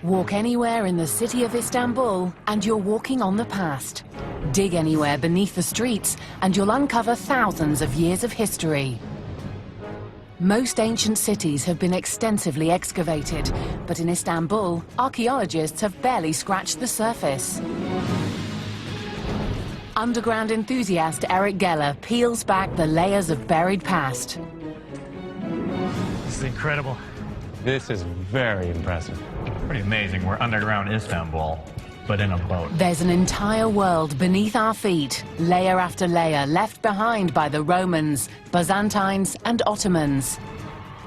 Walk anywhere in the city of Istanbul and you're walking on the past. Dig anywhere beneath the streets and you'll uncover thousands of years of history. Most ancient cities have been extensively excavated, but in Istanbul, archaeologists have barely scratched the surface. Underground enthusiast Eric Geller peels back the layers of buried past. This is incredible. This is very impressive. Pretty amazing. We're underground Istanbul, but in a boat. There's an entire world beneath our feet, layer after layer left behind by the Romans, Byzantines and Ottomans.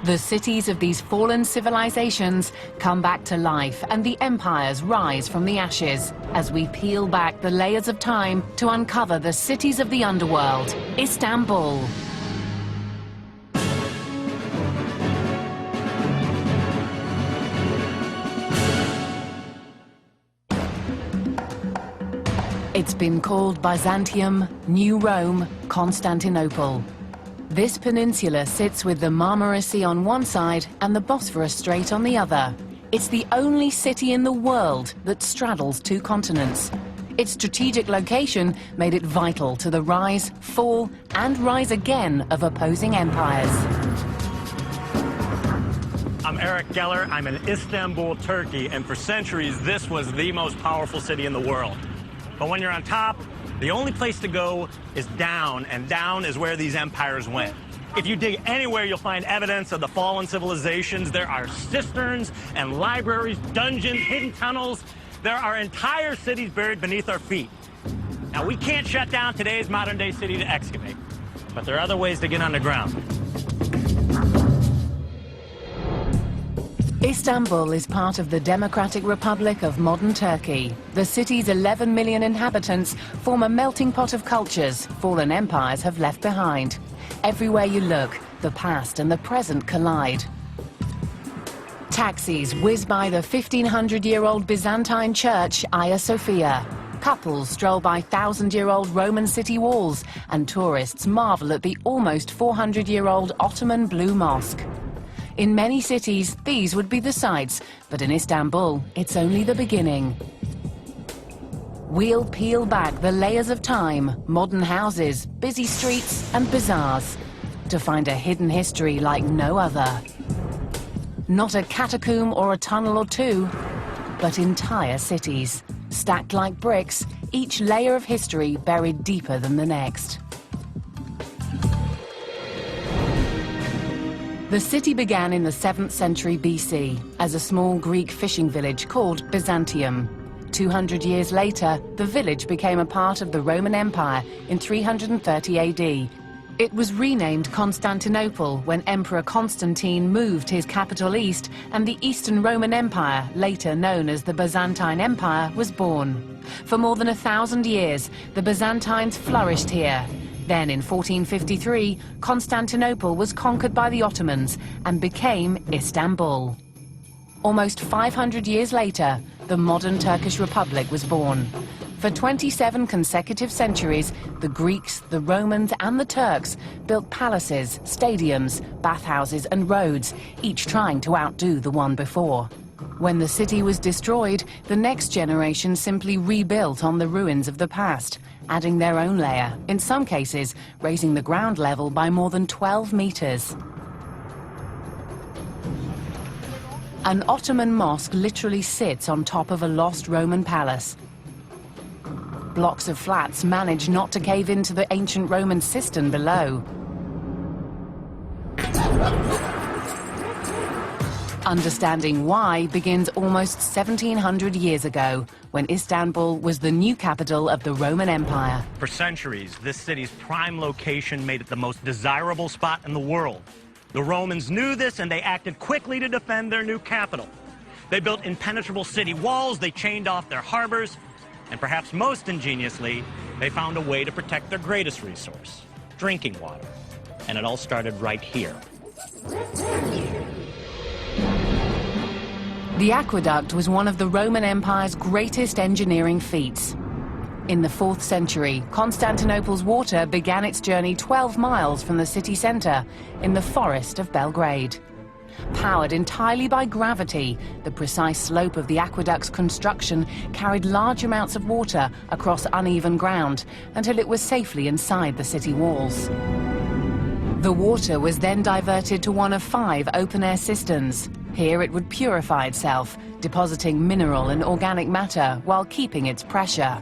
The cities of these fallen civilizations come back to life and the empires rise from the ashes as we peel back the layers of time to uncover the cities of the underworld, Istanbul. It's been called Byzantium, New Rome, Constantinople. This peninsula sits with the Marmara Sea on one side and the Bosphorus Strait on the other. It's the only city in the world that straddles two continents. Its strategic location made it vital to the rise, fall, and rise again of opposing empires. I'm Eric Geller. I'm in Istanbul, Turkey, and for centuries, this was the most powerful city in the world. But when you're on top, the only place to go is down, and down is where these empires went. If you dig anywhere, you'll find evidence of the fallen civilizations. There are cisterns and libraries, dungeons, hidden tunnels. There are entire cities buried beneath our feet. Now, we can't shut down today's modern-day city to excavate, but there are other ways to get underground. Istanbul is part of the Democratic Republic of modern Turkey. The city's 11 million inhabitants form a melting pot of cultures fallen empires have left behind. Everywhere you look, the past and the present collide. Taxis whiz by the 1,500-year-old Byzantine church, Hagia Sophia. Couples stroll by 1,000-year-old Roman city walls, and tourists marvel at the almost 400-year-old Ottoman Blue Mosque. In many cities, these would be the sights, but in Istanbul, it's only the beginning. We'll peel back the layers of time, modern houses, busy streets and bazaars, to find a hidden history like no other. Not a catacomb or a tunnel or two, but entire cities, stacked like bricks, each layer of history buried deeper than the next. The city began in the 7th century BC as a small Greek fishing village called Byzantium. 200 years later, the village became a part of the Roman Empire in 330 AD. It was renamed Constantinople when Emperor Constantine moved his capital east and the Eastern Roman Empire, later known as the Byzantine Empire, was born. For more than 1,000 years, the Byzantines flourished here. Then in 1453, Constantinople was conquered by the Ottomans and became Istanbul. Almost 500 years later, the modern Turkish Republic was born. For 27 consecutive centuries, the Greeks, the Romans and the Turks built palaces, stadiums, bathhouses and roads, each trying to outdo the one before. When the city was destroyed, the next generation simply rebuilt on the ruins of the past, adding their own layer, in some cases raising the ground level by more than 12 meters. An Ottoman mosque literally sits on top of a lost Roman palace. Blocks of flats manage not to cave into the ancient Roman cistern below. Understanding why begins almost 1,700 years ago, when Istanbul was the new capital of the Roman Empire. For centuries, this city's prime location made it the most desirable spot in the world. The Romans knew this, and they acted quickly to defend their new capital. They built impenetrable city walls, they chained off their harbors, and perhaps most ingeniously, they found a way to protect their greatest resource, drinking water. And it all started right here. The aqueduct was one of the Roman Empire's greatest engineering feats. In the 4th century, Constantinople's water began its journey 12 miles from the city center in the forest of Belgrade. Powered entirely by gravity, the precise slope of the aqueduct's construction carried large amounts of water across uneven ground until it was safely inside the city walls. The water was then diverted to one of 5 open-air cisterns. Here it would purify itself, depositing mineral and organic matter while keeping its pressure.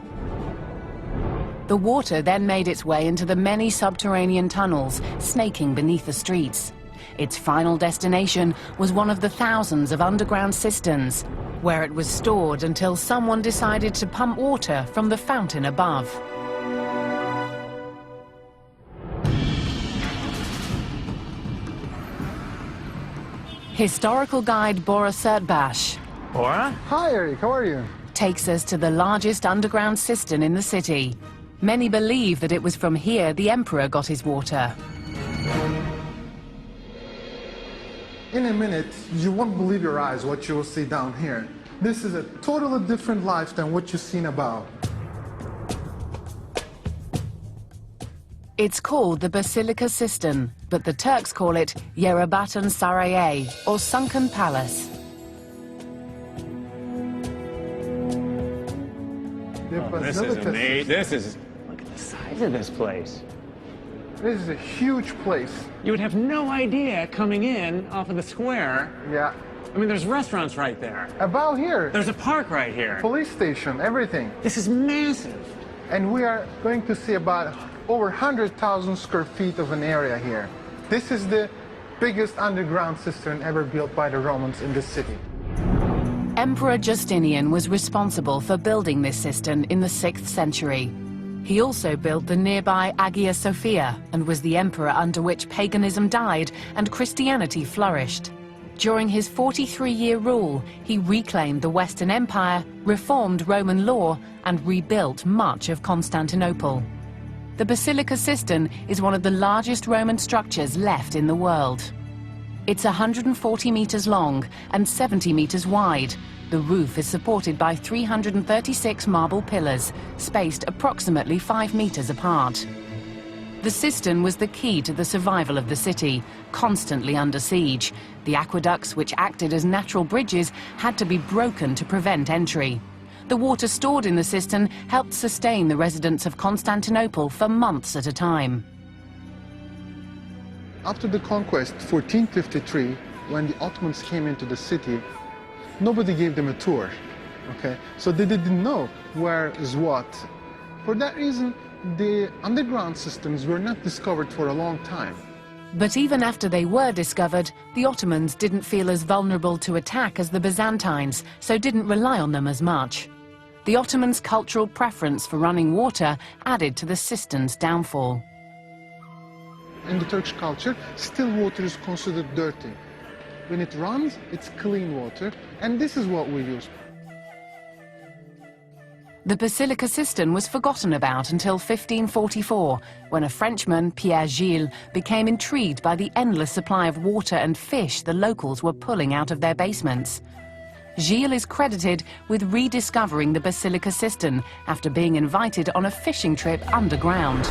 The water then made its way into the many subterranean tunnels, snaking beneath the streets. Its final destination was one of the thousands of underground cisterns, where it was stored until someone decided to pump water from the fountain above. Historical guide Bora Sertbash Bora? Hi, Eric. How are you? takes us to the largest underground cistern in the city. Many believe that it was from here the emperor got his water. In a minute, you won't believe your eyes what you will see down here. This is a totally different life than what you've seen above. It's called the Basilica Cistern, but the Turks call it Yerebatan Saraye, or Sunken Palace. This is amazing. Look at the size of this place. This is a huge place. You would have no idea coming in off of the square. Yeah. I mean, there's restaurants right there. About here. There's a park right here. Police station, everything. This is massive. And we are going to see about over 100,000 square feet of an area here. This is the biggest underground cistern ever built by the Romans in this city. Emperor Justinian was responsible for building this cistern in the 6th century. He also built the nearby Hagia Sophia and was the emperor under which paganism died and Christianity flourished. During his 43-year rule, he reclaimed the Western Empire, reformed Roman law, and rebuilt much of Constantinople. The Basilica Cistern is one of the largest Roman structures left in the world. It's 140 meters long and 70 meters wide. The roof is supported by 336 marble pillars, spaced approximately 5 meters apart. The cistern was the key to the survival of the city, constantly under siege. The aqueducts, which acted as natural bridges, had to be broken to prevent entry. The water stored in the cistern helped sustain the residents of Constantinople for months at a time. After the conquest, 1453, when the Ottomans came into the city, nobody gave them a tour, okay? So they didn't know where is what. For that reason, the underground systems were not discovered for a long time. But even after they were discovered, the Ottomans didn't feel as vulnerable to attack as the Byzantines, so didn't rely on them as much. The Ottomans' cultural preference for running water added to the cistern's downfall. In the Turkish culture, still water is considered dirty. When it runs, it's clean water, and this is what we use. The Basilica Cistern was forgotten about until 1544, when a Frenchman, Pierre Gilles, became intrigued by the endless supply of water and fish the locals were pulling out of their basements. Gilles is credited with rediscovering the Basilica Cistern after being invited on a fishing trip underground.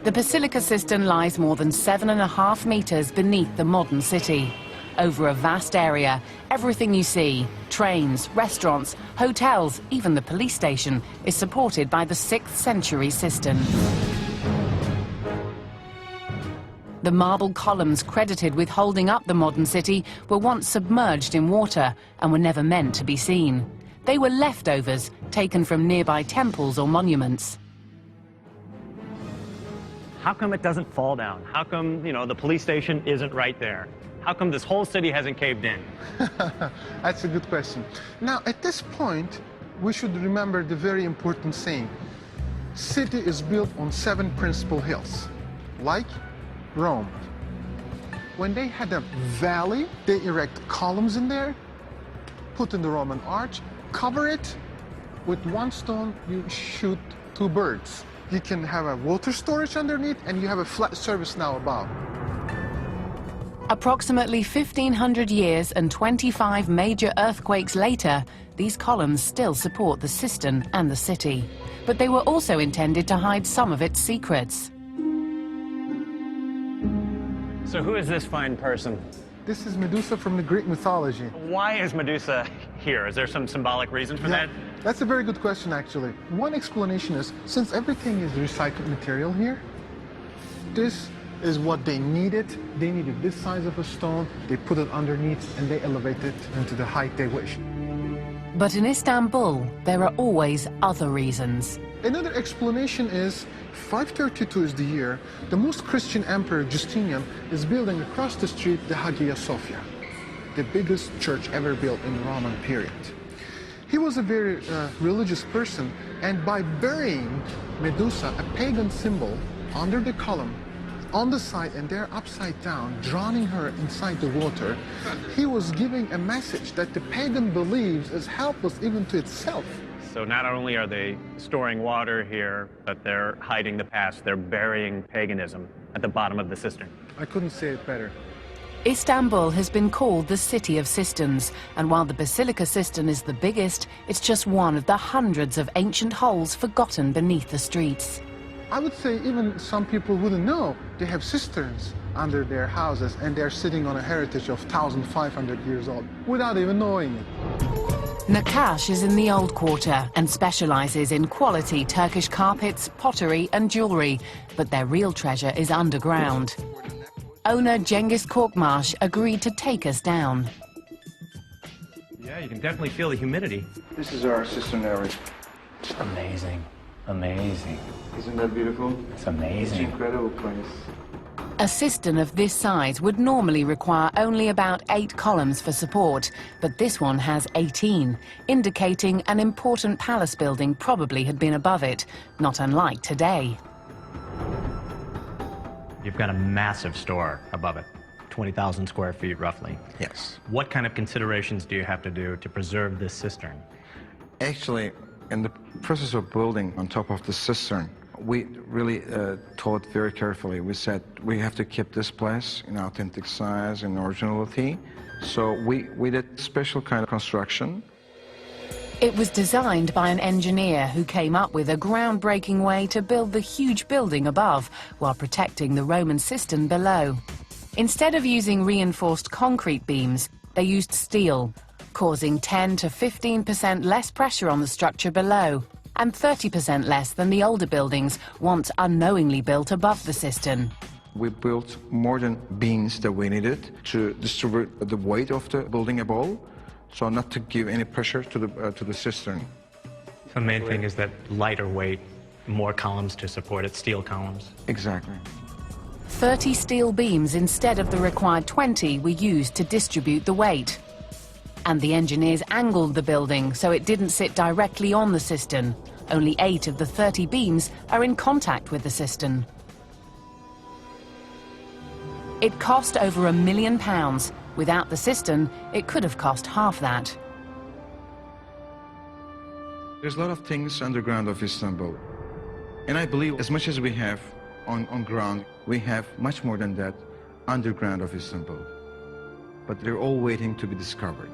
The Basilica Cistern lies more than 7.5 meters beneath the modern city. Over a vast area, everything you see, trains, restaurants, hotels, even the police station, is supported by the 6th century cistern. The marble columns credited with holding up the modern city were once submerged in water and were never meant to be seen. They were leftovers taken from nearby temples or monuments. How come it doesn't fall down? How come, the police station isn't right there? How come this whole city hasn't caved in? That's a good question. Now, at this point, we should remember the very important saying. City is built on 7 principal hills, like Rome. When they had a valley, they erect columns in there, put in the Roman arch, cover it. With 1 stone, you shoot 2 birds. You can have a water storage underneath, and you have a flat surface now above. Approximately 1,500 years and 25 major earthquakes later, these columns still support the cistern and the city. But they were also intended to hide some of its secrets. So who is this fine person? This is Medusa from the Greek mythology. Why is Medusa here? Is there some symbolic reason for that? That's a very good question, actually. One explanation is, since everything is recycled material here, this is what they needed. They needed this size of a stone, they put it underneath, and they elevate it into the height they wish. But in Istanbul, there are always other reasons. Another explanation is 532 is the year the most Christian emperor Justinian is building across the street the Hagia Sophia, the biggest church ever built in the Roman period. He was a very religious person, and by burying Medusa, a pagan symbol, under the column, on the side, and there upside down, drowning her inside the water, he was giving a message that the pagan believes is helpless even to itself. So not only are they storing water here, but they're hiding the past. They're burying paganism at the bottom of the cistern. I couldn't say it better. Istanbul has been called the City of Cisterns, and while the Basilica Cistern is the biggest, it's just one of the hundreds of ancient holes forgotten beneath the streets. I would say even some people wouldn't know they have cisterns under their houses, and they're sitting on a heritage of 1,500 years old without even knowing it. Nakash is in the Old Quarter and specializes in quality Turkish carpets, pottery and jewelry, but their real treasure is underground. Owner Cengiz Korkmaz agreed to take us down. Yeah, you can definitely feel the humidity. This is our cistern area. Amazing. Amazing. Isn't that beautiful? It's It's an amazing. incredible place. A cistern of this size would normally require only about 8 columns for support, but this one has 18, indicating an important palace building probably had been above it, not unlike today. You've got a massive store above it, 20,000 square feet roughly. Yes. What kind of considerations do you have to do to preserve this cistern? Actually, in the process of building on top of the cistern, we really thought very carefully. We said we have to keep this place in authentic size and originality. So we did special kind of construction. It was designed by an engineer who came up with a groundbreaking way to build the huge building above while protecting the Roman cistern below. Instead of using reinforced concrete beams, they used steel, causing 10 to 15% less pressure on the structure below, and 30% less than the older buildings once unknowingly built above the cistern. We built more than beams that we needed to distribute the weight of the building above, so not to give any pressure to the cistern. The main thing is that lighter weight, more columns to support it, steel columns. Exactly. 30 steel beams instead of the required 20 were used to distribute the weight. And the engineers angled the building so it didn't sit directly on the cistern. Only 8 of the 30 beams are in contact with the cistern. It cost over £1 million. Without the cistern, it could have cost half that. There's a lot of things underground of Istanbul. And I believe as much as we have on ground, we have much more than that underground of Istanbul. But they're all waiting to be discovered.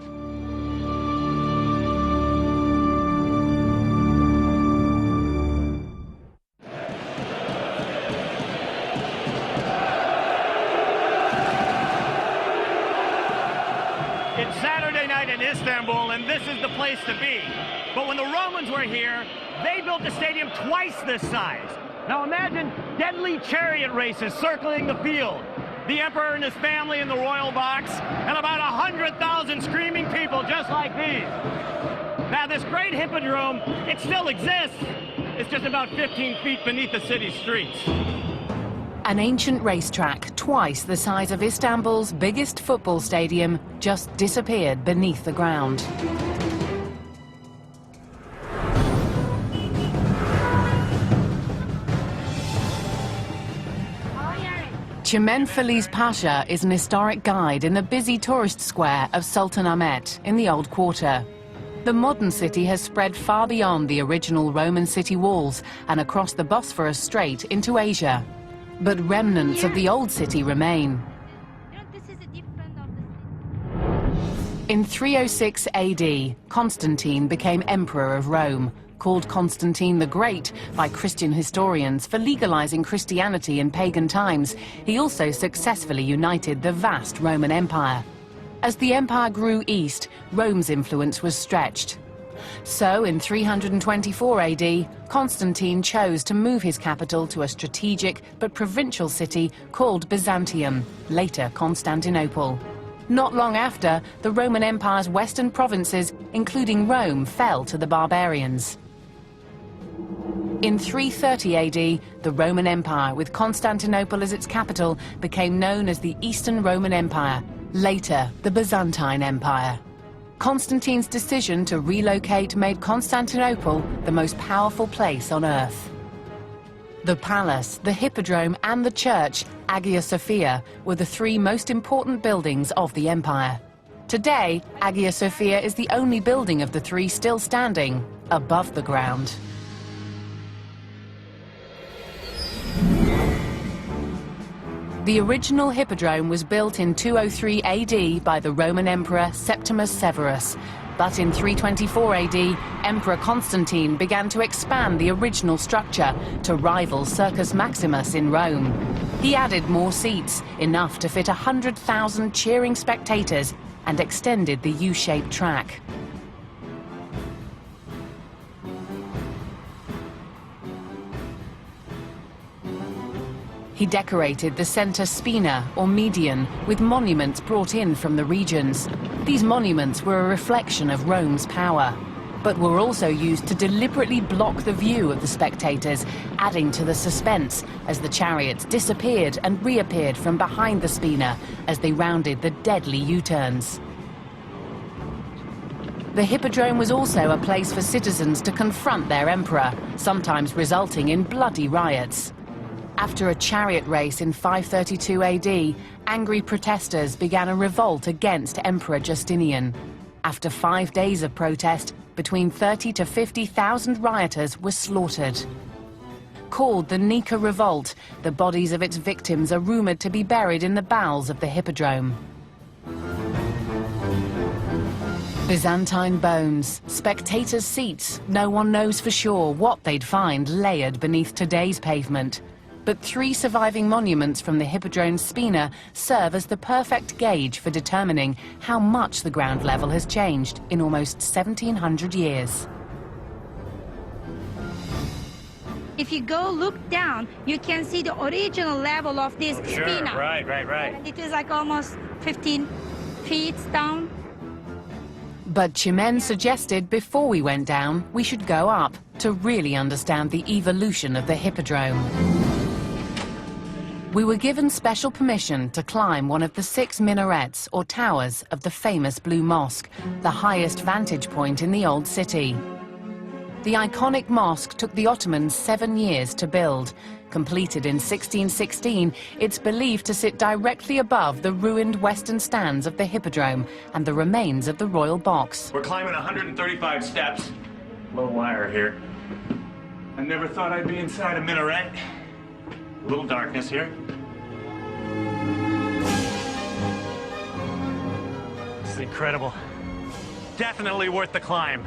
It's Saturday night in Istanbul, and this is the place to be. But when the Romans were here, they built a stadium twice this size. Now imagine deadly chariot races circling the field, the emperor and his family in the royal box, and about 100,000 screaming people just like these. Now this great hippodrome, it still exists. It's just about 15 feet beneath the city's streets. An ancient racetrack, twice the size of Istanbul's biggest football stadium, just disappeared beneath the ground. Çemen Feliz Pasha is an historic guide in the busy tourist square of Sultanahmet in the Old Quarter. The modern city has spread far beyond the original Roman city walls and across the Bosphorus Strait into Asia. But remnants of the old city remain. In 306 AD, Constantine became emperor of Rome, called Constantine the Great by Christian historians for legalizing Christianity in pagan times, he also successfully united the vast Roman Empire. As the empire grew east, Rome's influence was stretched. So, in 324 AD, Constantine chose to move his capital to a strategic but provincial city called Byzantium, later Constantinople. Not long after, the Roman Empire's western provinces, including Rome, fell to the barbarians. In 330 AD, the Roman Empire, with Constantinople as its capital, became known as the Eastern Roman Empire, later the Byzantine Empire. Constantine's decision to relocate made Constantinople the most powerful place on earth. The palace, the hippodrome and the church, Hagia Sophia, were the three most important buildings of the empire. Today, Hagia Sophia is the only building of the three still standing above the ground. The original hippodrome was built in 203 AD by the Roman Emperor Septimus Severus. But in 324 AD, Emperor Constantine began to expand the original structure to rival Circus Maximus in Rome. He added more seats, enough to fit 100,000 cheering spectators, and extended the U-shaped track. He decorated the center spina, or median, with monuments brought in from the regions. These monuments were a reflection of Rome's power, but were also used to deliberately block the view of the spectators, adding to the suspense as the chariots disappeared and reappeared from behind the spina as they rounded the deadly U-turns. The hippodrome was also a place for citizens to confront their emperor, sometimes resulting in bloody riots. After a chariot race in 532 AD, angry protesters began a revolt against Emperor Justinian. After 5 days of protest, between 30 to 50,000 rioters were slaughtered. Called the Nika Revolt, the bodies of its victims are rumored to be buried in the bowels of the hippodrome. Byzantine bones, spectators' seats, no one knows for sure what they'd find layered beneath today's pavement. But 3 surviving monuments from the hippodrome's spina serve as the perfect gauge for determining how much the ground level has changed in almost 1,700 years. If you go look down, you can see the original level of this spina. Sure, right. It is like almost 15 feet down. But Chimène suggested before we went down, we should go up to really understand the evolution of the hippodrome. We were given special permission to climb one of the 6 minarets or towers of the famous Blue Mosque, the highest vantage point in the old city. The iconic mosque took the Ottomans 7 years to build. Completed in 1616, it's believed to sit directly above the ruined western stands of the hippodrome and the remains of the royal box. We're climbing 135 steps. Low wire here. I never thought I'd be inside a minaret. A little darkness here. This is incredible. Definitely worth the climb.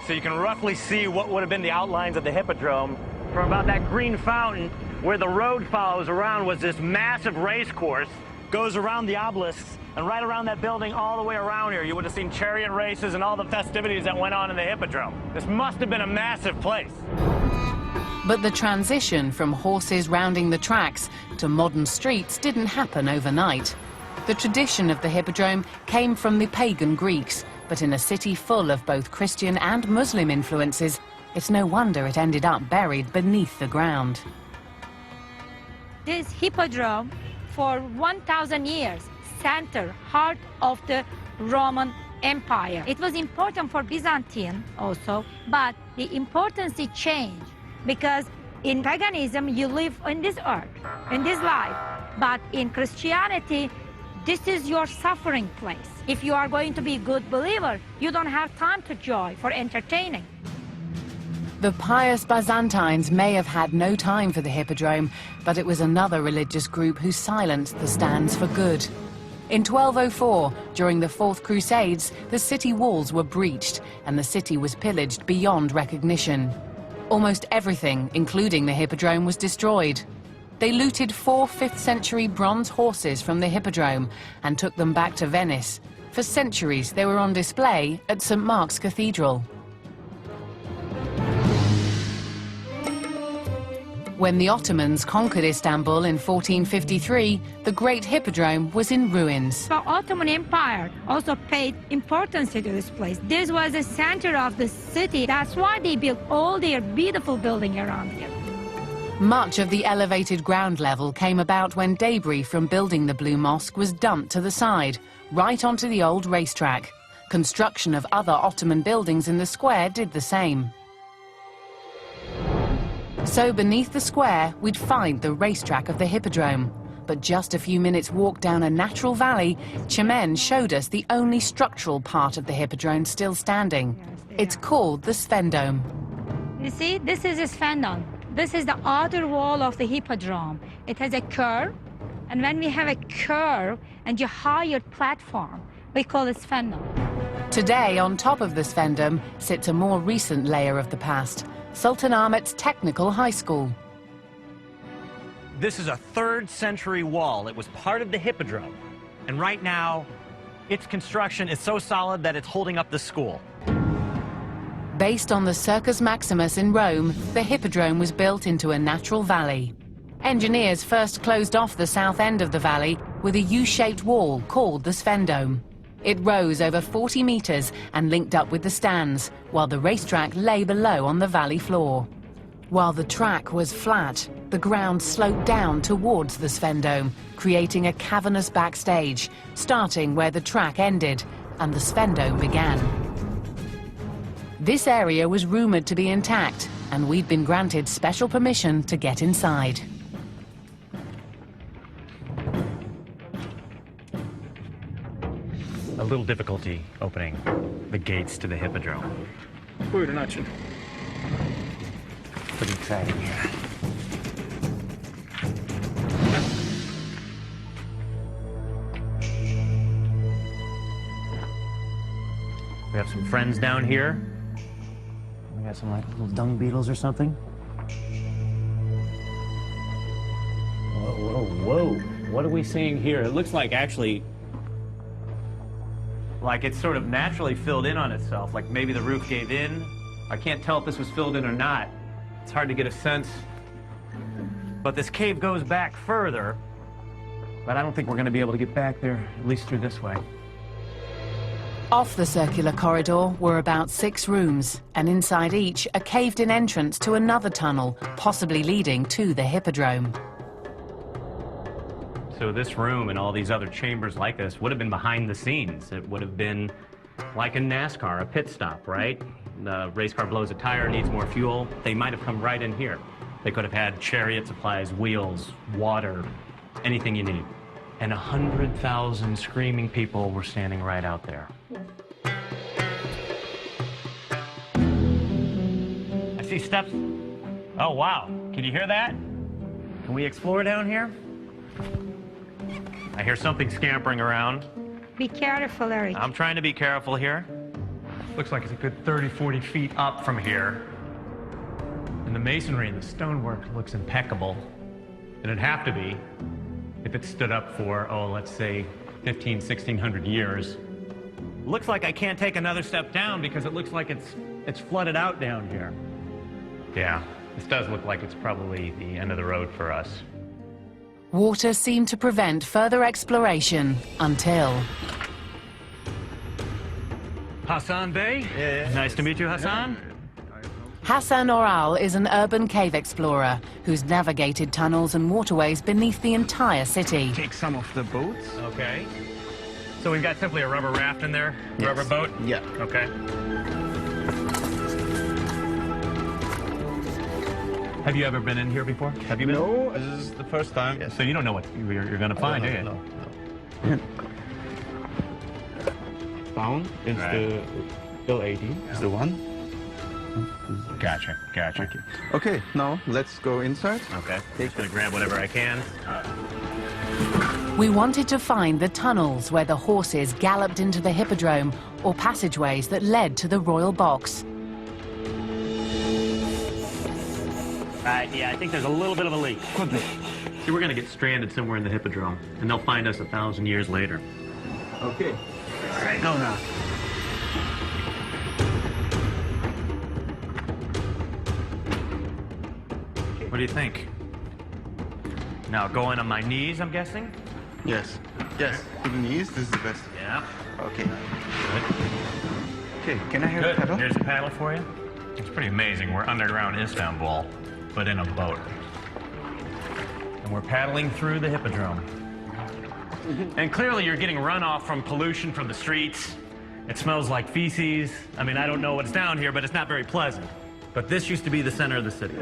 So you can roughly see what would have been the outlines of the hippodrome from about that green fountain where the road follows around was this massive race course, goes around the obelisks, and right around that building all the way around here, you would have seen chariot races and all the festivities that went on in the hippodrome. This must have been a massive place. But the transition from horses rounding the tracks to modern streets didn't happen overnight. The tradition of the hippodrome came from the pagan Greeks, but in a city full of both Christian and Muslim influences, it's no wonder it ended up buried beneath the ground. This hippodrome, for 1,000 years, heart of the Roman Empire. It was important for Byzantine also, but the importance changed because in paganism you live in this earth, in this life, but in Christianity this is your suffering place. If you are going to be a good believer, you don't have time to joy for entertaining. The pious Byzantines may have had no time for the hippodrome, but it was another religious group who silenced the stands for good. In 1204, during the Fourth Crusades, the city walls were breached and the city was pillaged beyond recognition. Almost everything, including the hippodrome, was destroyed. They looted 4 5th-century bronze horses from the hippodrome and took them back to Venice. For centuries, they were on display at St. Mark's Cathedral. When the Ottomans conquered Istanbul in 1453, the Great Hippodrome was in ruins. The Ottoman Empire also paid importance to this place. This was the center of the city. That's why they built all their beautiful buildings around here. Much of the elevated ground level came about when debris from building the Blue Mosque was dumped to the side, right onto the old racetrack. Construction of other Ottoman buildings in the square did the same. So beneath the square, we'd find the racetrack of the Hippodrome. But just a few minutes walk down a natural valley, Çemen showed us the only structural part of the Hippodrome still standing. It's called the Sphendome. You see, this is a Sphendome. This is the outer wall of the Hippodrome. It has a curve, and when we have a curve and a higher platform, we call it Sphendome. Today, on top of the Sphendome, sits a more recent layer of the past, Sultanahmet's Technical High School. This is a 3rd century wall. It was part of the Hippodrome. And right now, its construction is so solid that it's holding up the school. Based on the Circus Maximus in Rome, the Hippodrome was built into a natural valley. Engineers first closed off the south end of the valley with a U-shaped wall called the Sphendome. It rose over 40 meters and linked up with the stands, while the racetrack lay below on the valley floor. While the track was flat, the ground sloped down towards the Sphendome, creating a cavernous backstage, starting where the track ended and the Sphendome began. This area was rumored to be intact, and we'd been granted special permission to get inside. A little difficulty opening the gates to the Hippodrome. Buyurun açın. Pretty exciting here. We have some friends down here. We got some like little dung beetles or something. Whoa, whoa, whoa. What are we seeing here? It looks like actually like it's sort of naturally filled in on itself, like maybe the roof gave in. I can't tell if this was filled in or not. It's hard to get a sense. But this cave goes back further, but I don't think we're going to be able to get back there, at least through this way. Off the circular corridor were about 6 rooms, and inside each, a caved-in entrance to another tunnel, possibly leading to the Hippodrome. So this room and all these other chambers like this would have been behind the scenes. It would have been like in NASCAR, a pit stop, right? The race car blows a tire, needs more fuel. They might have come right in here. They could have had chariot supplies, wheels, water, anything you need. And 100,000 screaming people were standing right out there. I see steps. Oh, wow. Can you hear that? Can we explore down here? I hear something scampering around. Be careful, Eric. I'm trying to be careful here. Looks like it's a good 30, 40 feet up from here. And the masonry and the stonework looks impeccable. And it'd have to be if it stood up for, oh, let's say 15, 1600 years. Looks like I can't take another step down because it looks like it's flooded out down here. Yeah, this does look like it's probably the end of the road for us. Water seemed to prevent further exploration until... Hassan Bey? Yeah. Nice to meet you, Hassan. Hassan Oral is an urban cave explorer who's navigated tunnels and waterways beneath the entire city. Take some of the boats. Okay. So we've got simply a rubber raft in there? Yes. Rubber boat? Yeah. Okay. Have you ever been in here before? Have you been? No, this is the first time. Yes. So you don't know what you're going to find, do you? No. Down is Right. the L80, is the one. Gotcha. Okay, now let's go inside. Okay. Just going to grab whatever I can. We wanted to find the tunnels where the horses galloped into the hippodrome or passageways that led to the royal box. Yeah, I think there's a little bit of a leak. See, we're going to get stranded somewhere in the hippodrome, and they'll find us 1,000 years later. Okay. All right, go now. What do you think? Now, going on my knees, I'm guessing? Yes. Yes. To the knees, this is the best. Yeah. Okay. Good. Okay, can I have a Good. paddle? Here's a paddle for you. It's pretty amazing. We're underground Istanbul, but in a boat. And we're paddling through the hippodrome. And clearly you're getting runoff from pollution from the streets. It smells like feces. I mean, I don't know what's down here, but it's not very pleasant. But this used to be the center of the city.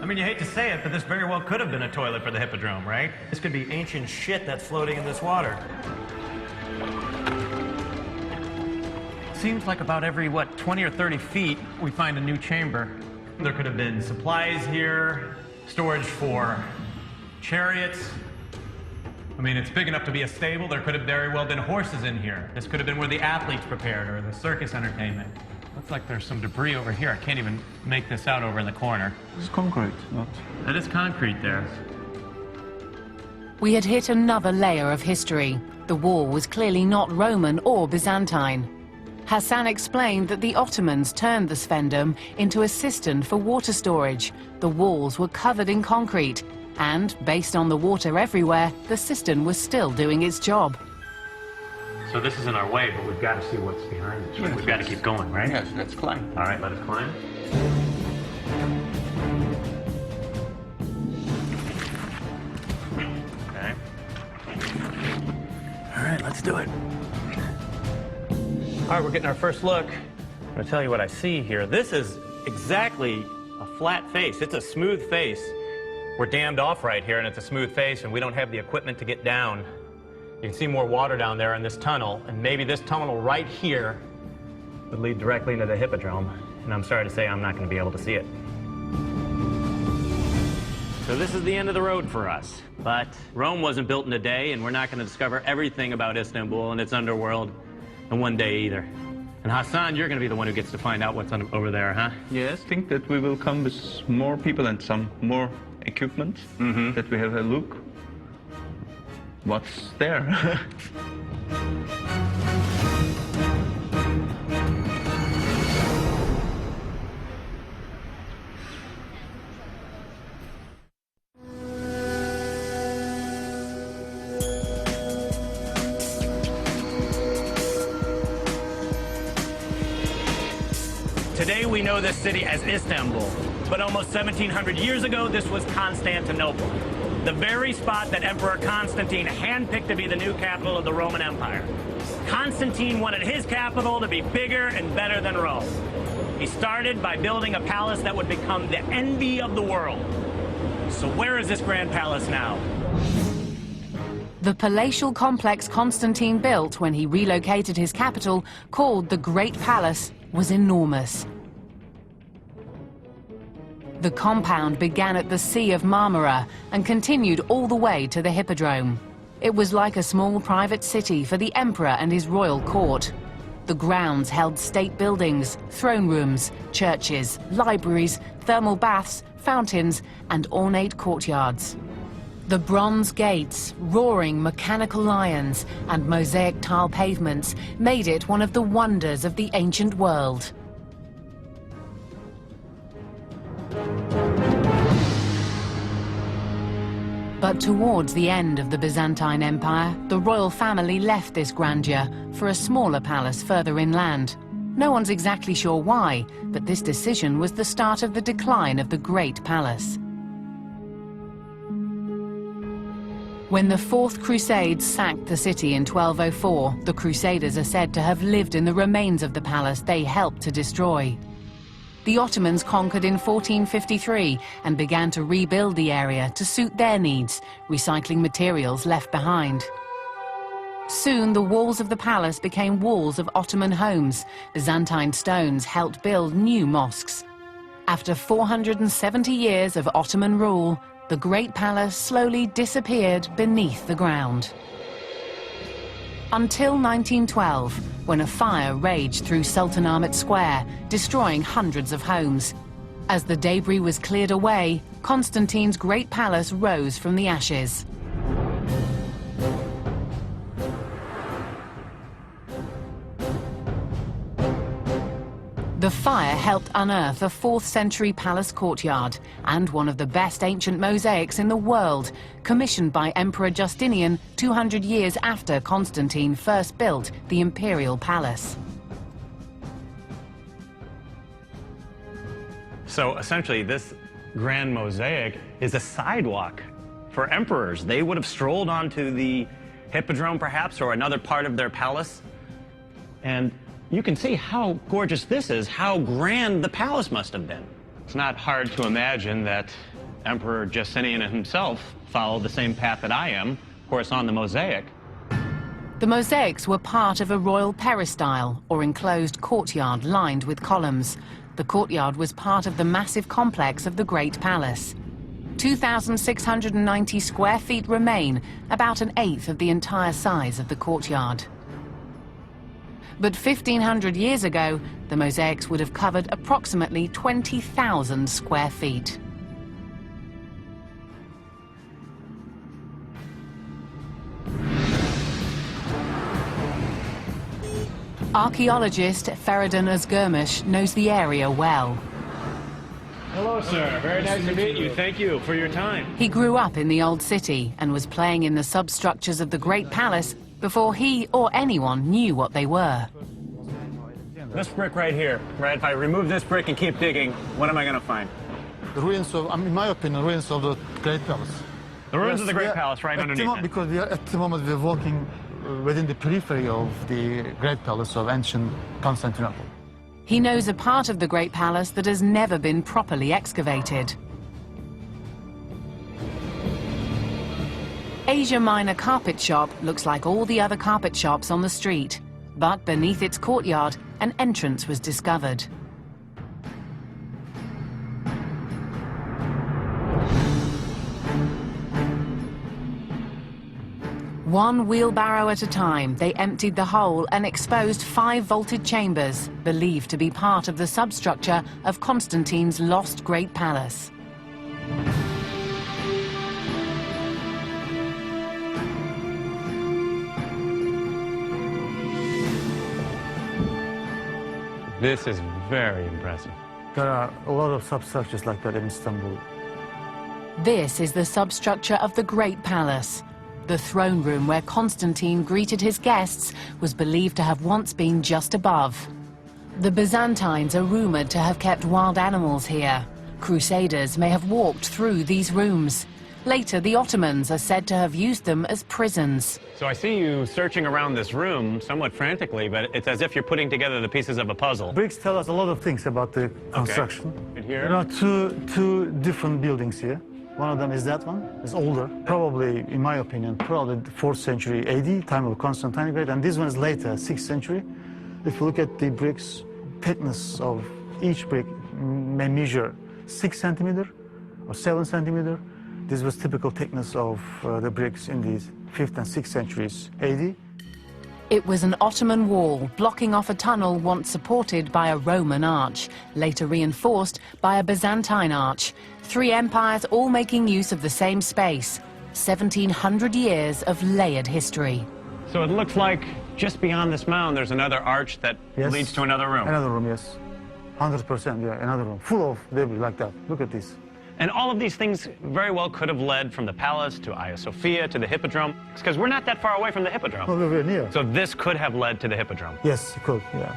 I mean, you hate to say it, but this very well could have been a toilet for the hippodrome, right? This could be ancient shit that's floating in this water. Seems like about every, 20 or 30 feet, we find a new chamber. There could have been supplies here, storage for chariots. I mean, it's big enough to be a stable. There could have very well been horses in here. This could have been where the athletes prepared or the circus entertainment. Looks like there's some debris over here. I can't even make this out over in the corner. It's concrete, not... That is concrete there. We had hit another layer of history. The wall was clearly not Roman or Byzantine. Hassan explained that the Ottomans turned the sphendum into a cistern for water storage. The walls were covered in concrete, and based on the water everywhere, the cistern was still doing its job. So this isn't our way, but we've got to see what's behind this. Right? We've got to keep going, right? Yes, let's climb. All right, let us climb. Okay. All right, let's do it. All right, we're getting our first look. I'm gonna tell you what I see here. This is exactly a flat face. It's a smooth face. We're dammed off right here, and it's a smooth face, and we don't have the equipment to get down. You can see more water down there in this tunnel, and maybe this tunnel right here would lead directly into the hippodrome. And I'm sorry to say I'm not going to be able to see it. So this is the end of the road for us. But Rome wasn't built in a day, and we're not going to discover everything about Istanbul and its underworld in one day either. And Hassan, you're going to be the one who gets to find out what's over there, huh? Yes, I think that we will come with more people and some more equipment, that we have a look what's there. Today we know this city as Istanbul, but almost 1,700 years ago this was Constantinople, the very spot that Emperor Constantine handpicked to be the new capital of the Roman Empire. Constantine wanted his capital to be bigger and better than Rome. He started by building a palace that would become the envy of the world. So where is this grand palace now? The palatial complex Constantine built when he relocated his capital, called the Great Palace, was enormous. The compound began at the Sea of Marmara and continued all the way to the Hippodrome. It was like a small private city for the emperor and his royal court. The grounds held state buildings, throne rooms, churches, libraries, thermal baths, fountains, and ornate courtyards. The bronze gates, roaring mechanical lions, and mosaic tile pavements made it one of the wonders of the ancient world. But towards the end of the Byzantine Empire, the royal family left this grandeur for a smaller palace further inland. No one's exactly sure why, but this decision was the start of the decline of the Great Palace. When the Fourth Crusade sacked the city in 1204, the Crusaders are said to have lived in the remains of the palace they helped to destroy. The Ottomans conquered in 1453 and began to rebuild the area to suit their needs, recycling materials left behind. Soon the walls of the palace became walls of Ottoman homes. Byzantine stones helped build new mosques. After 470 years of Ottoman rule, the Great Palace slowly disappeared beneath the ground. Until 1912, when a fire raged through Sultanahmet Square, destroying hundreds of homes. As the debris was cleared away, Constantine's Great Palace rose from the ashes. The fire helped unearth a 4th century palace courtyard and one of the best ancient mosaics in the world, commissioned by Emperor Justinian 200 years after Constantine first built the imperial palace. So essentially, this grand mosaic is a sidewalk for emperors. They would have strolled onto the hippodrome, perhaps, or another part of their palace. And you can see how gorgeous this is, how grand the palace must have been. It's not hard to imagine that Emperor Justinian himself followed the same path that I am, of course, on the mosaic. The mosaics were part of a royal peristyle, or enclosed courtyard lined with columns. The courtyard was part of the massive complex of the Great Palace. 2,690 square feet remain, about an eighth of the entire size of the courtyard. But 1,500 years ago, the mosaics would have covered approximately 20,000 square feet. Archaeologist Feridun Özgürmüş knows the area well. Hello, sir. Very nice to meet you. Thank you for your time. He grew up in the old city and was playing in the substructures of the Great Palace before he or anyone knew what they were. This brick right here, right? If I remove this brick and keep digging, what am I going to find? The ruins of, in my opinion, ruins of the Great Palace. The ruins of the Great Palace right underneath it. Because at the moment we're walking within the periphery of the Great Palace of ancient Constantinople. He knows a part of the Great Palace that has never been properly excavated. Asia Minor Carpet Shop looks like all the other carpet shops on the street, but beneath its courtyard, an entrance was discovered. One wheelbarrow at a time, they emptied the hole and exposed 5 vaulted chambers, believed to be part of the substructure of Constantine's lost Great Palace. This is very impressive. There are a lot of substructures like that in Istanbul. This is the substructure of the Great Palace. The throne room where Constantine greeted his guests was believed to have once been just above. The Byzantines are rumored to have kept wild animals here. Crusaders may have walked through these rooms. Later, the Ottomans are said to have used them as prisons. So I see you searching around this room somewhat frantically, but it's as if you're putting together the pieces of a puzzle. Bricks tell us a lot of things about the construction. Right here. There are two different buildings here. One of them is that one. It's older, probably, in my opinion, probably 4th century AD, time of Constantine Great, and this one is later, 6th century. If you look at the bricks, thickness of each brick may measure 6 centimeter or 7 centimeter. This was typical thickness of the bricks in the 5th and 6th centuries AD. It was an Ottoman wall blocking off a tunnel once supported by a Roman arch, later reinforced by a Byzantine arch. 3 empires all making use of the same space. 1,700 years of layered history. So it looks like just beyond this mound there's another arch that leads to another room. Another room, yes. 100%, yeah, another room. Full of debris like that. Look at this. And all of these things very well could have led from the palace to Hagia Sophia to the Hippodrome, because we're not that far away from the Hippodrome. No, we're very near. So this could have led to the Hippodrome. Yes, it could, yeah.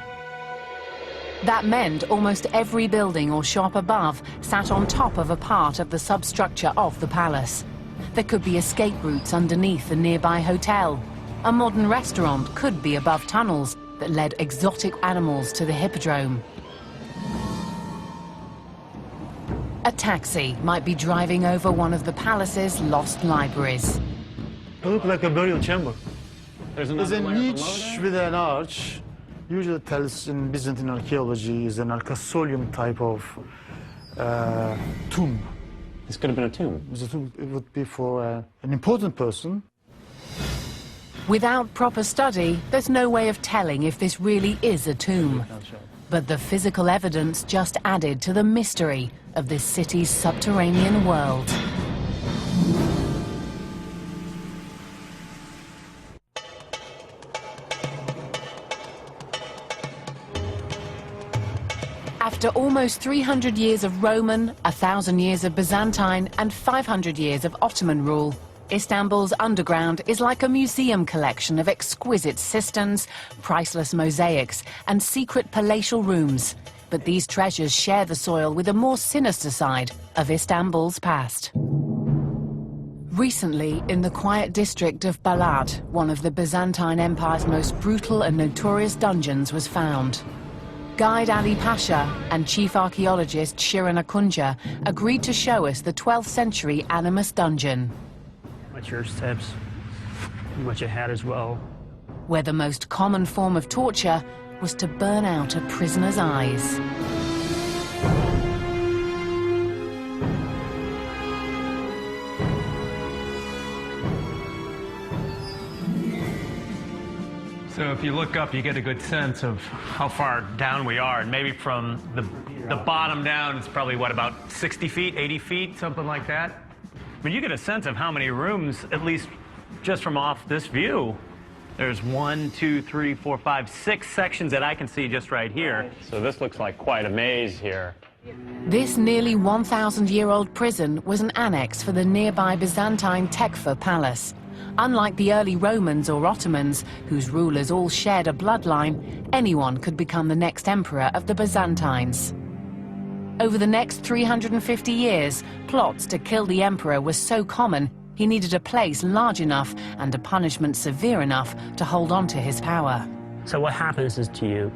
That meant almost every building or shop above sat on top of a part of the substructure of the palace. There could be escape routes underneath the nearby hotel. A modern restaurant could be above tunnels that led exotic animals to the Hippodrome. A taxi might be driving over one of the palace's lost libraries. It looks like a burial chamber. There's a niche with an arch. Usually tells in Byzantine archaeology is an arcosolium type of tomb. This could have been a tomb. It would be for an important person. Without proper study, there's no way of telling if this really is a tomb. But the physical evidence just added to the mystery of this city's subterranean world. After almost 300 years of Roman, 1,000 years of Byzantine, and 500 years of Ottoman rule, Istanbul's underground is like a museum collection of exquisite cisterns, priceless mosaics, and secret palatial rooms. But these treasures share the soil with a more sinister side of Istanbul's past. Recently, in the quiet district of Balad, one of the Byzantine Empire's most brutal and notorious dungeons was found. Guide Ali Pasha and chief archaeologist Shirin Akunca agreed to show us the 12th century Animus dungeon. Watch your steps, and watch your head as well. Where the most common form of torture was to burn out a prisoner's eyes. So if you look up, you get a good sense of how far down we are. And maybe from the bottom down, it's probably, what, about 60 feet, 80 feet, something like that? I mean, you get a sense of how many rooms, at least just from off this view. There's 1, 2, 3, 4, 5, 6 sections that I can see just right here. So this looks like quite a maze here. This nearly 1,000-year-old prison was an annex for the nearby Byzantine Tekfur Palace. Unlike the early Romans or Ottomans, whose rulers all shared a bloodline, anyone could become the next emperor of the Byzantines. Over the next 350 years, plots to kill the emperor were so common, he needed a place large enough and a punishment severe enough to hold on to his power. So what happens is to you,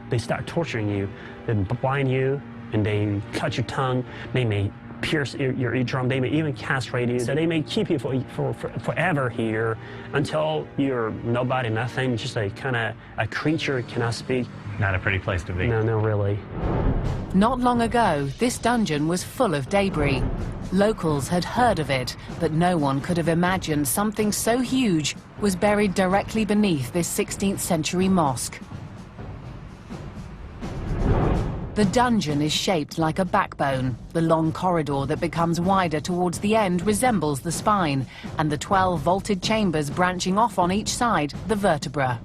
they start torturing you, they blind you, and they cut your tongue, they may pierce your eardrum, they may even castrate you. So they may keep you for forever here until you're nobody, nothing, just a kind of a creature, cannot speak. Not a pretty place to be. No, no, really. Not long ago, this dungeon was full of debris. Locals had heard of it, but no one could have imagined something so huge was buried directly beneath this 16th century mosque. The dungeon is shaped like a backbone. The long corridor that becomes wider towards the end resembles the spine, and the 12 vaulted chambers branching off on each side, the vertebra.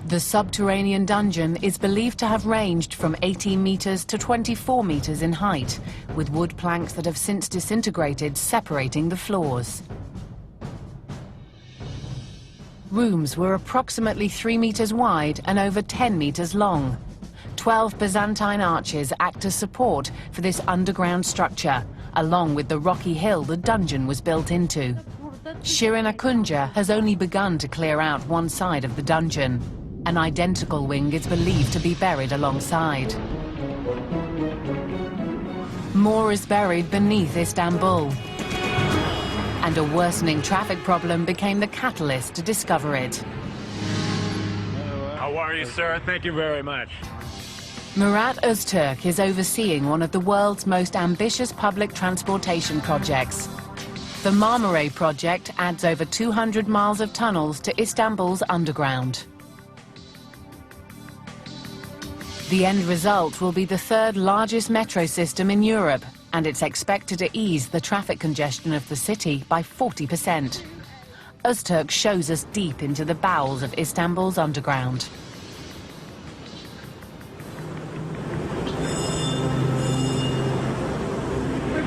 The subterranean dungeon is believed to have ranged from 18 meters to 24 meters in height, with wood planks that have since disintegrated separating the floors. Rooms were approximately 3 meters wide and over 10 meters long. 12 Byzantine arches act as support for this underground structure, along with the rocky hill the dungeon was built into. Shirin Akunca has only begun to clear out one side of the dungeon. An identical wing is believed to be buried alongside. More is buried beneath Estambul, and a worsening traffic problem became the catalyst to discover it. How are you, sir? Thank you very much. Murat Öztürk is overseeing one of the world's most ambitious public transportation projects. The Marmaray project adds over 200 miles of tunnels to Istanbul's underground. The end result will be the third largest metro system in Europe, and it's expected to ease the traffic congestion of the city by 40%. Öztürk shows us deep into the bowels of Istanbul's underground.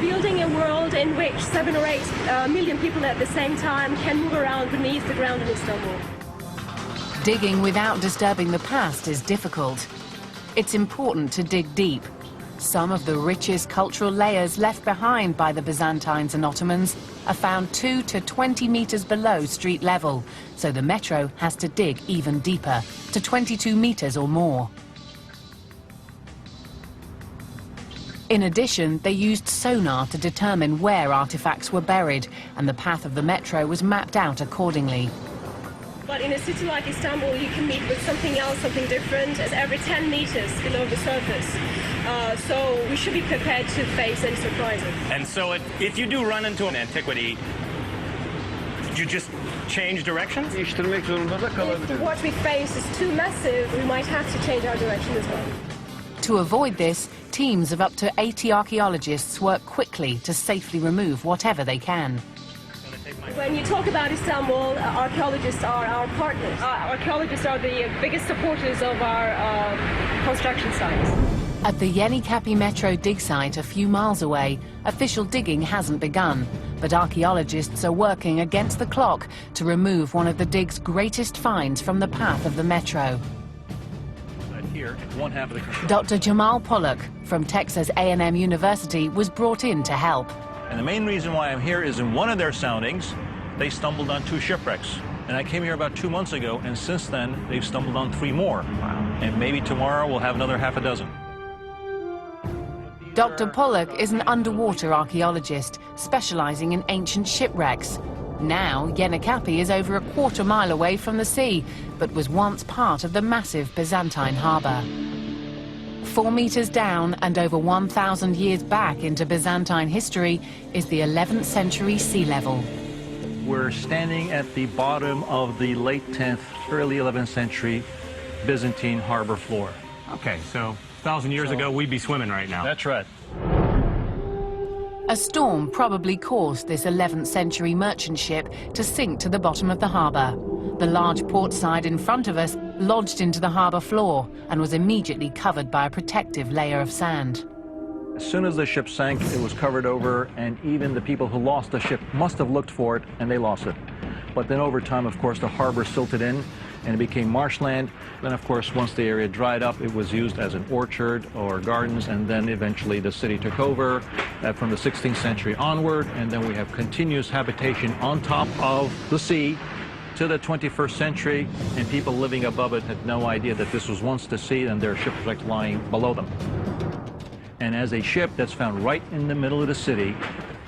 Building a world in which 7 or 8 million people at the same time can move around beneath the ground in Istanbul. Digging without disturbing the past is difficult. It's important to dig deep. Some of the richest cultural layers left behind by the Byzantines and Ottomans are found 2 to 20 meters below street level, so the metro has to dig even deeper, to 22 meters or more. In addition, they used sonar to determine where artifacts were buried, and the path of the metro was mapped out accordingly. But in a city like Istanbul, you can meet with something else, something different, as every 10 meters below the surface. so we should be prepared to face any surprises. And so if you do run into an antiquity, you just change directions? Değiştirmek zorunda da If kalabiliriz. what we face is too massive, we might have to change our direction as well. To avoid this, teams of up to 80 archaeologists work quickly to safely remove whatever they can. When you talk about Istanbul, archaeologists are our partners. Archaeologists are the biggest supporters of our construction sites. At the Yenikapi Metro dig site a few miles away, official digging hasn't begun, but archaeologists are working against the clock to remove one of the dig's greatest finds from the path of the metro. Here, one half of the construction. Dr. Jamal Pollock from Texas A&M University was brought in to help. And the main reason why I'm here is in one of their soundings, they stumbled on 2 shipwrecks. And I came here about 2 months ago, and since then, they've stumbled on 3 more. Wow. And maybe tomorrow we'll have another half a dozen. Dr. Pollock is an underwater archaeologist specializing in ancient shipwrecks. Now, Yenikapi is over a quarter mile away from the sea, but was once part of the massive Byzantine harbour. 4 meters down and over 1,000 years back into Byzantine history is the 11th century sea level. We're standing at the bottom of the late 10th, early 11th century Byzantine harbor floor. Okay, so 1,000 years ago, we'd be swimming right now. That's right. A storm probably caused this 11th century merchant ship to sink to the bottom of the harbour. The large port side in front of us lodged into the harbour floor and was immediately covered by a protective layer of sand. As soon as the ship sank, it was covered over, and even the people who lost the ship must have looked for it, and they lost it. But then over time, of course, the harbor silted in, and it became marshland. Then, of course, once the area dried up, it was used as an orchard or gardens, and then eventually the city took over from the 16th century onward, and then we have continuous habitation on top of the sea to the 21st century, and people living above it had no idea that this was once the sea and there are shipwrecks lying below them. And as a ship that's found right in the middle of the city,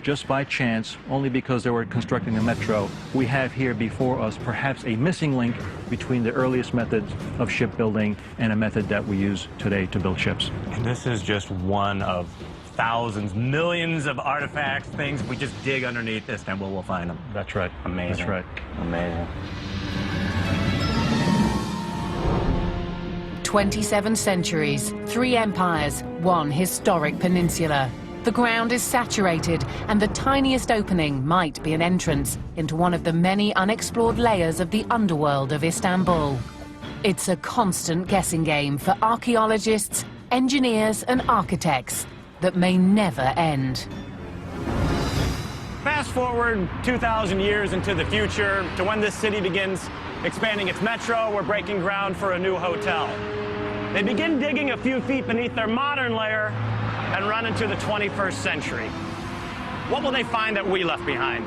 just by chance, only because they were constructing a metro, we have here before us perhaps a missing link between the earliest methods of shipbuilding and a method that we use today to build ships. And this is just one of thousands, millions of artifacts, things. If we just dig underneath Istanbul, we'll find them. That's right. Amazing. That's right. Amazing. 27 centuries, 3 empires, 1 historic peninsula. The ground is saturated, and the tiniest opening might be an entrance into one of the many unexplored layers of the underworld of Istanbul. It's a constant guessing game for archaeologists, engineers, and architects that may never end. Fast forward 2,000 years into the future to when this city begins expanding its metro. We're breaking ground for a new hotel. They begin digging a few feet beneath their modern layer and run into the 21st century. What will they find that we left behind?